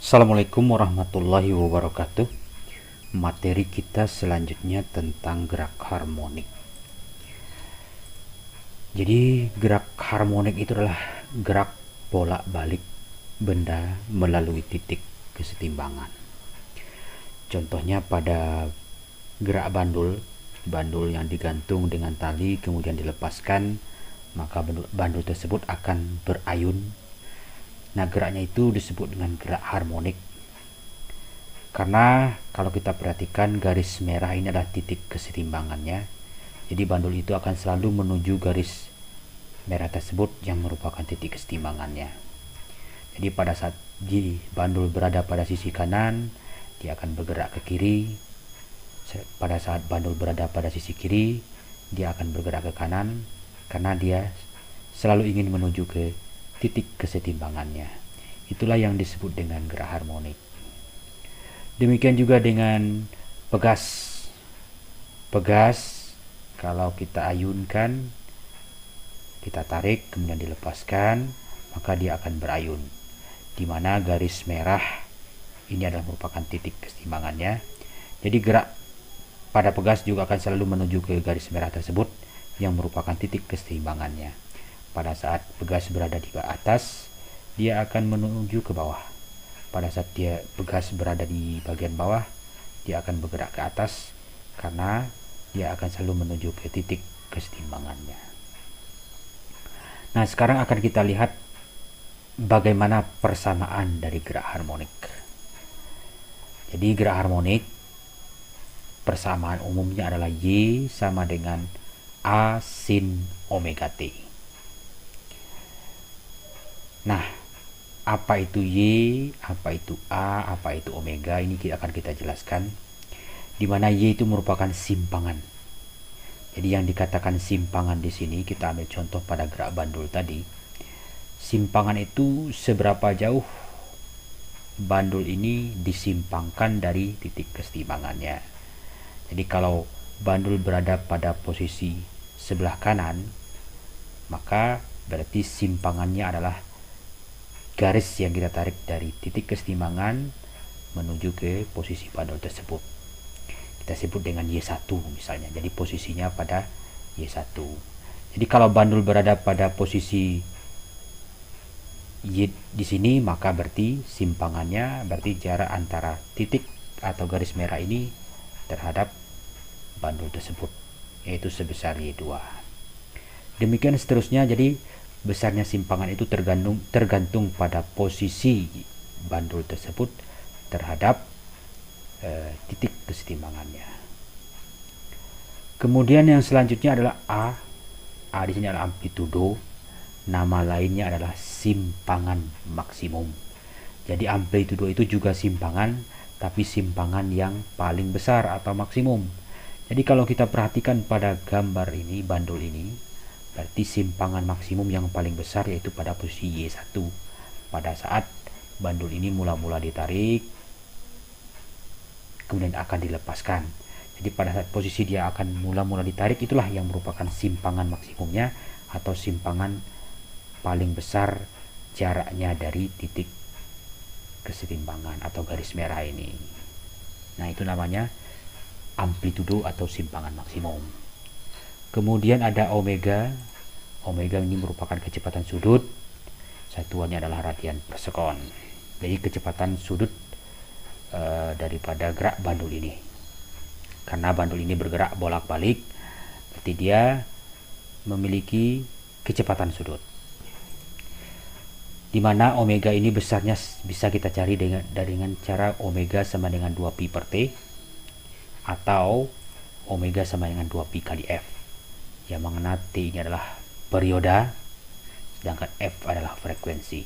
Assalamualaikum warahmatullahi wabarakatuh. Materi kita selanjutnya tentang gerak harmonik. Jadi gerak harmonik itu adalah gerak bolak-balik benda melalui titik kesetimbangan. Contohnya pada gerak bandul yang digantung dengan tali kemudian dilepaskan, maka bandul tersebut akan berayun. Nah, geraknya itu disebut dengan gerak harmonik. Karena kalau kita perhatikan garis merah ini adalah titik kesetimbangannya. Jadi bandul itu akan selalu menuju garis merah tersebut yang merupakan titik kesetimbangannya. Jadi pada saat bandul berada pada sisi kanan, dia akan bergerak ke kiri. Pada saat bandul berada pada sisi kiri, dia akan bergerak ke kanan karena dia selalu ingin menuju ke titik kesetimbangannya. Itulah yang disebut dengan gerak harmonik. Demikian juga dengan pegas. Pegas kalau kita ayunkan, kita tarik kemudian dilepaskan, maka dia akan berayun. Di mana garis merah ini adalah merupakan titik kesetimbangannya. Jadi gerak pada pegas juga akan selalu menuju ke garis merah tersebut yang merupakan titik kesetimbangannya. Pada saat pegas berada di atas, dia akan menuju ke bawah. Pada saat pegas berada di bagian bawah, dia akan bergerak ke atas karena dia akan selalu menuju ke titik kesetimbangannya. Nah, sekarang akan kita lihat bagaimana persamaan dari gerak harmonik. Jadi gerak harmonik persamaan umumnya adalah Y sama dengan A sin omega T. Nah, apa itu Y, apa itu A, apa itu omega, ini akan kita jelaskan. Di mana Y itu merupakan simpangan. Jadi yang dikatakan simpangan di sini, kita ambil contoh pada gerak bandul tadi. Simpangan itu seberapa jauh bandul ini disimpangkan dari titik kesetimbangannya. Jadi kalau bandul berada pada posisi sebelah kanan, maka berarti simpangannya adalah garis yang kita tarik dari titik kesetimbangan menuju ke posisi bandul tersebut. Kita sebut dengan Y1 misalnya. Jadi posisinya pada Y1. Jadi kalau bandul berada pada posisi Y di sini, maka berarti simpangannya berarti jarak antara titik atau garis merah ini terhadap bandul tersebut, yaitu sebesar Y2. Demikian seterusnya. Jadi besarnya simpangan itu tergantung pada posisi bandul tersebut terhadap titik kesetimbangannya. Kemudian yang selanjutnya adalah A. A di sini adalah amplitudo. Nama lainnya adalah simpangan maksimum. Jadi amplitudo itu juga simpangan, tapi simpangan yang paling besar atau maksimum. Jadi kalau kita perhatikan pada gambar ini, bandul ini, berarti simpangan maksimum yang paling besar yaitu pada posisi Y1. Pada saat bandul ini mula-mula ditarik, kemudian akan dilepaskan. Jadi pada saat posisi dia akan mula-mula ditarik, itulah yang merupakan simpangan maksimumnya atau simpangan paling besar jaraknya dari titik kesetimbangan atau garis merah ini. Nah, itu namanya amplitudo atau simpangan maksimum. Kemudian ada omega. Omega ini merupakan kecepatan sudut. Satuannya adalah radian per sekon. Jadi kecepatan sudut daripada gerak bandul ini. Karena bandul ini bergerak bolak-balik, berarti dia memiliki kecepatan sudut. Di mana omega ini besarnya bisa kita cari dengan cara omega sama dengan 2pi per T atau omega sama dengan 2pi kali F. Yang mana T ini adalah perioda, sedangkan F adalah frekuensi.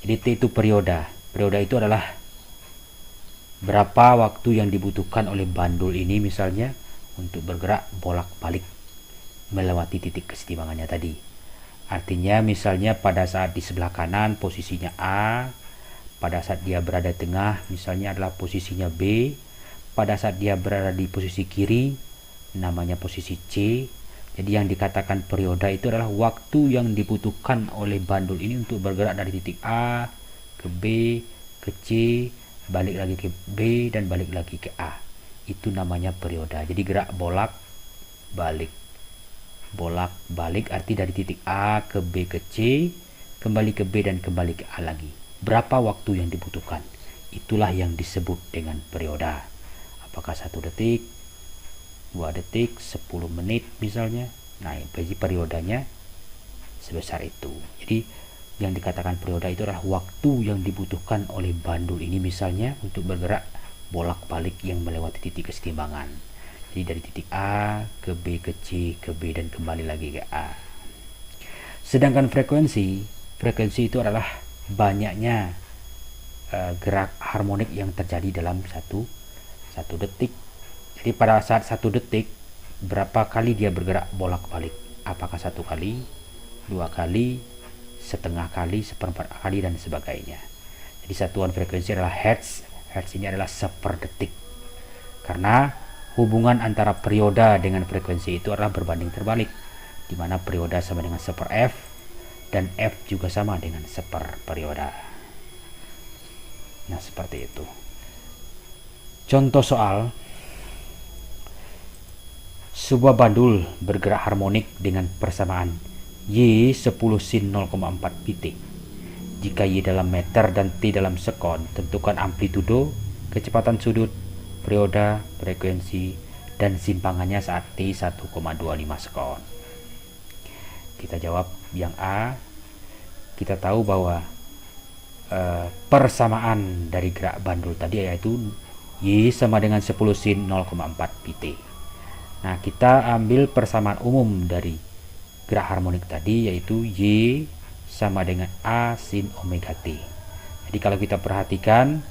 Jadi T itu perioda. Perioda itu adalah berapa waktu yang dibutuhkan oleh bandul ini misalnya untuk bergerak bolak-balik melewati titik kesetimbangannya tadi. Artinya misalnya pada saat di sebelah kanan posisinya A, pada saat dia berada di tengah misalnya adalah posisinya B, pada saat dia berada di posisi kiri namanya posisi C. Jadi yang dikatakan perioda itu adalah waktu yang dibutuhkan oleh bandul ini untuk bergerak dari titik A ke B ke C, balik lagi ke B, dan balik lagi ke A. Itu namanya perioda. Jadi gerak bolak-balik. Bolak-balik arti dari titik A ke B ke C, kembali ke B dan kembali ke A lagi. Berapa waktu yang dibutuhkan? Itulah yang disebut dengan perioda. Apakah 1 detik, 2 detik, 10 menit misalnya. Nah, bagi periodanya sebesar itu. Jadi yang dikatakan perioda itu adalah waktu yang dibutuhkan oleh bandul ini misalnya untuk bergerak bolak-balik yang melewati titik kesetimbangan. Jadi dari titik A ke B ke C ke B dan kembali lagi ke A. Sedangkan frekuensi itu adalah banyaknya gerak harmonik yang terjadi dalam satu detik. Jadi pada saat 1 detik berapa kali dia bergerak bolak-balik? Apakah 1 kali, 2 kali, setengah kali, seperempat kali, dan sebagainya. Jadi satuan frekuensi adalah hertz. Hertz ini adalah seperdetik. Karena hubungan antara perioda dengan frekuensi itu adalah berbanding terbalik, di mana perioda sama dengan 1/f dan f juga sama dengan 1 perioda. Nah, seperti itu. Contoh soal: sebuah bandul bergerak harmonik dengan persamaan Y 10 sin 0,4 pt. Jika Y dalam meter dan T dalam sekon, tentukan amplitudo, kecepatan sudut, perioda, frekuensi, dan simpangannya saat T 1,25 sekon. Kita jawab yang A. Kita tahu bahwa persamaan dari gerak bandul tadi yaitu Y sama dengan 10 sin 0,4 pt. Nah, kita ambil persamaan umum dari gerak harmonik tadi yaitu Y sama dengan A sin omega T. Jadi kalau kita perhatikan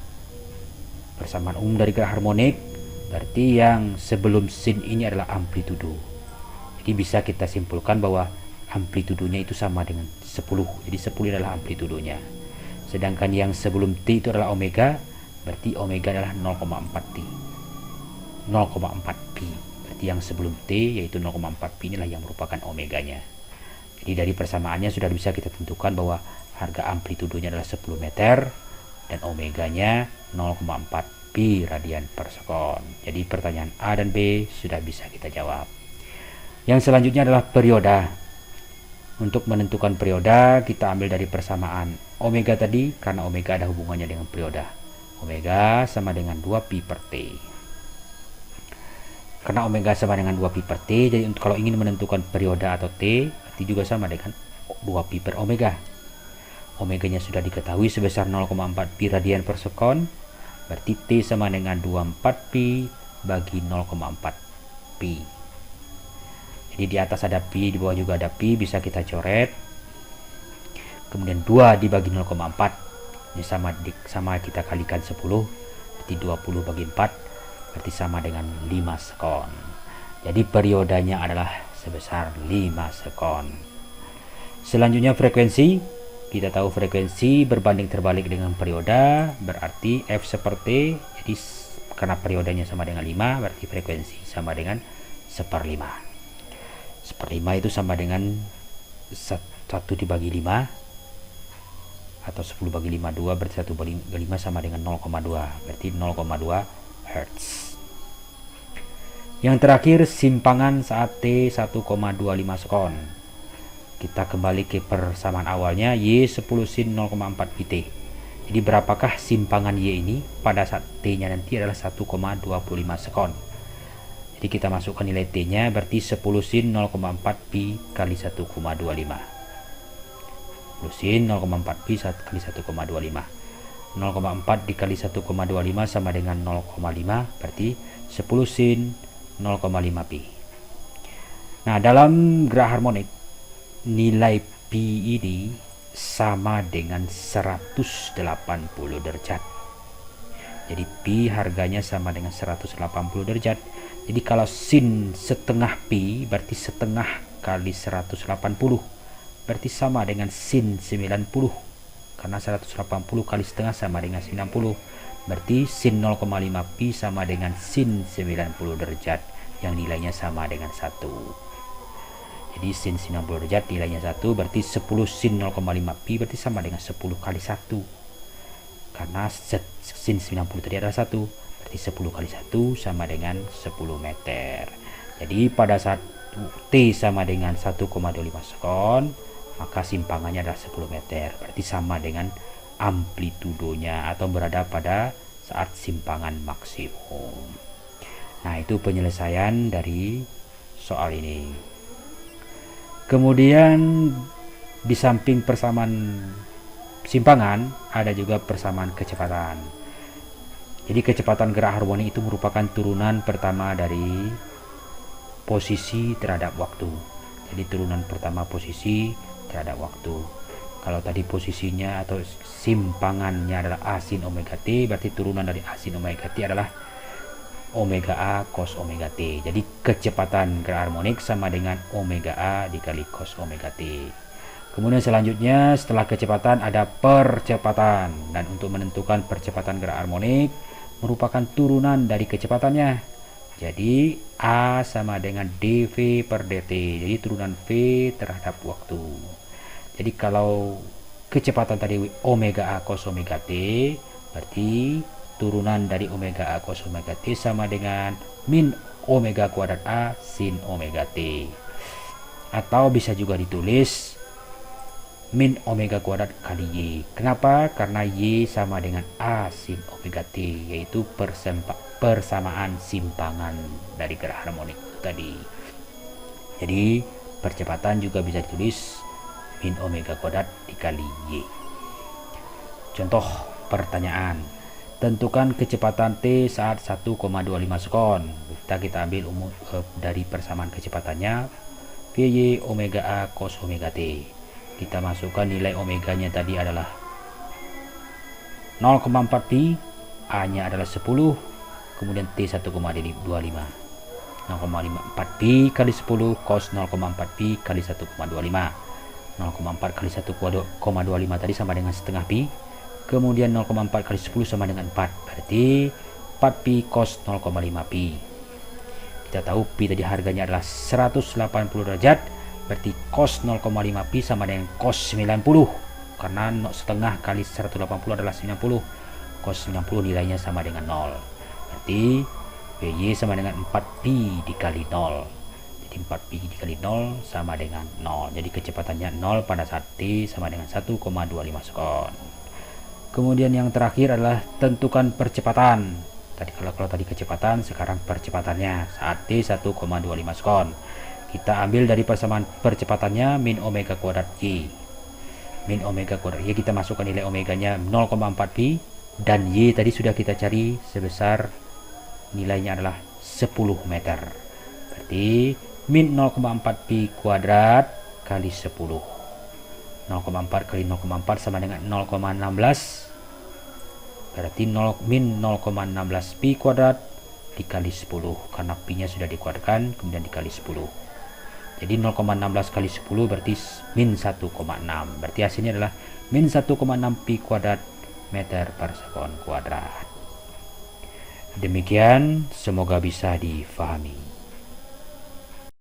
persamaan umum dari gerak harmonik, berarti yang sebelum sin ini adalah amplitudo. Jadi bisa kita simpulkan bahwa amplitudonya itu sama dengan 10. Jadi 10 adalah amplitudonya. Sedangkan yang sebelum T itu adalah omega, berarti omega adalah 0,4 T. 0,4 pi. Berarti yang sebelum T yaitu 0,4 pi inilah yang merupakan omeganya. Jadi dari persamaannya sudah bisa kita tentukan bahwa harga amplitudonya adalah 10 meter dan omeganya 0,4 pi radian per sekon. Jadi pertanyaan A dan B sudah bisa kita jawab. Yang selanjutnya adalah perioda. Untuk menentukan perioda, kita ambil dari persamaan omega tadi, karena omega ada hubungannya dengan perioda. Omega sama dengan 2 pi per T. Karena omega sama dengan 2 pi per T, jadi kalau ingin menentukan perioda atau T, berarti juga sama dengan 2 pi per omega. Omeganya sudah diketahui sebesar 0,4 pi radian per sekon, berarti T sama dengan 24 pi bagi 0,4 pi. Jadi di atas ada pi, di bawah juga ada pi, bisa kita coret. Kemudian 2 dibagi 0,4, ini sama kita kalikan 10, berarti 20 bagi 4, berarti sama dengan 5 sekon. Jadi periodanya adalah sebesar 5 sekon. Selanjutnya frekuensi. Kita tahu frekuensi berbanding terbalik dengan perioda, berarti F seperti, jadi karena periodanya sama dengan 5, berarti frekuensi sama dengan 1/5. 1/5 itu sama dengan 1 dibagi 5 atau 10 bagi 5, 2, berarti 1 bagi 5 sama dengan 0,2, berarti 0,2 Hz. Yang terakhir simpangan saat T 1,25 sekon. Kita kembali ke persamaan awalnya Y 10 sin 0,4 pt. Jadi berapakah simpangan Y ini pada saat T nya nanti adalah 1,25 sekon. Jadi kita masukkan nilai T-nya, berarti 10 sin 0,4 pi kali 1,25. 10 sin 0,4 pi kali 1,25. 0,4 dikali 1,25 sama dengan 0,5, berarti 10 sin 0,5 pi. Nah, dalam gerak harmonik, nilai pi ini sama dengan 180 derajat. Jadi pi harganya sama dengan 180 derajat. Jadi kalau sin setengah pi berarti setengah kali 180, berarti sama dengan sin 90. Karena 180 kali setengah sama dengan 90, berarti sin 0,5 pi sama dengan sin 90 derajat yang nilainya sama dengan 1. Jadi sin 90 derajat nilainya 1, berarti 10 sin 0,5 pi berarti sama dengan 10 kali 1. Karena karena sin 90 tadi adalah 1, berarti 10 kali 1 sama dengan 10 meter. Jadi pada saat T sama dengan 1,25 sekon, maka simpangannya adalah 10 meter, berarti sama dengan amplitudonya atau berada pada saat simpangan maksimum. Nah, itu penyelesaian dari soal ini. Kemudian di samping persamaan simpangan ada juga persamaan kecepatan. Jadi kecepatan gerak harmonik itu merupakan turunan pertama dari posisi terhadap waktu. Jadi turunan pertama posisi terhadap waktu. Kalau tadi posisinya atau simpangannya adalah A sin omega T, berarti turunan dari A sin omega T adalah omega A cos omega T. Jadi kecepatan gerak harmonik sama dengan omega A dikali cos omega T. Kemudian selanjutnya setelah kecepatan ada percepatan, dan untuk menentukan percepatan gerak harmonik merupakan turunan dari kecepatannya. Jadi A sama dengan dv per dt, jadi turunan V terhadap waktu. Jadi kalau kecepatan tadi omega A cos omega T, berarti turunan dari omega A cos omega T sama dengan min omega kuadrat A sin omega T. Atau bisa juga ditulis min omega kuadrat kali Y. Kenapa? Karena Y sama dengan A sin omega T, yaitu persamaan simpangan dari gerak harmonik tadi. Jadi percepatan juga bisa ditulis min omega kuadrat dikali Y. Contoh pertanyaan, tentukan kecepatan T saat 1,25 sekon. Kita ambil dari persamaan kecepatannya Vy omega A cos omega T. Kita masukkan nilai omeganya tadi adalah 0,4 pi, A nya adalah 10, kemudian T 1,25, 0,4 pi kali 10 cos 0,4 pi kali 1,25. 0,4 kali 1,25 tadi sama dengan setengah pi, kemudian 0,4 kali 10 sama dengan 4, berarti 4 pi cos 0,5 pi. Kita tahu pi tadi harganya adalah 180 derajat, berarti cos 0,5 pi sama dengan cos 90, karena setengah kali 180 adalah 90, cos 90 nilainya sama dengan 0, berarti Vy sama dengan 4 pi dikali 0. Jadi 4 pi dikali 0 sama dengan 0. Jadi kecepatannya 0 pada saat T sama dengan 1,25 sekon. Kemudian yang terakhir adalah tentukan percepatan. Kalau tadi kecepatan, sekarang percepatannya saat T 1,25 sekon. Kita ambil dari persamaan percepatannya min omega kuadrat Y. Min omega kuadrat Y kita masukkan nilai omeganya 0,4 pi, dan Y tadi sudah kita cari sebesar nilainya adalah 10 meter. Berarti min 0,4 pi kuadrat kali 10. 0,4 kali 0,4 sama dengan 0,16. Berarti min 0,16 pi kuadrat dikali 10, karena pi nya sudah dikuadratkan kemudian dikali 10. Jadi 0,16 kali 10 berarti min 1,6. Berarti hasilnya adalah min 1,6 pi kuadrat meter per sekon kuadrat. Demikian, semoga bisa difahami.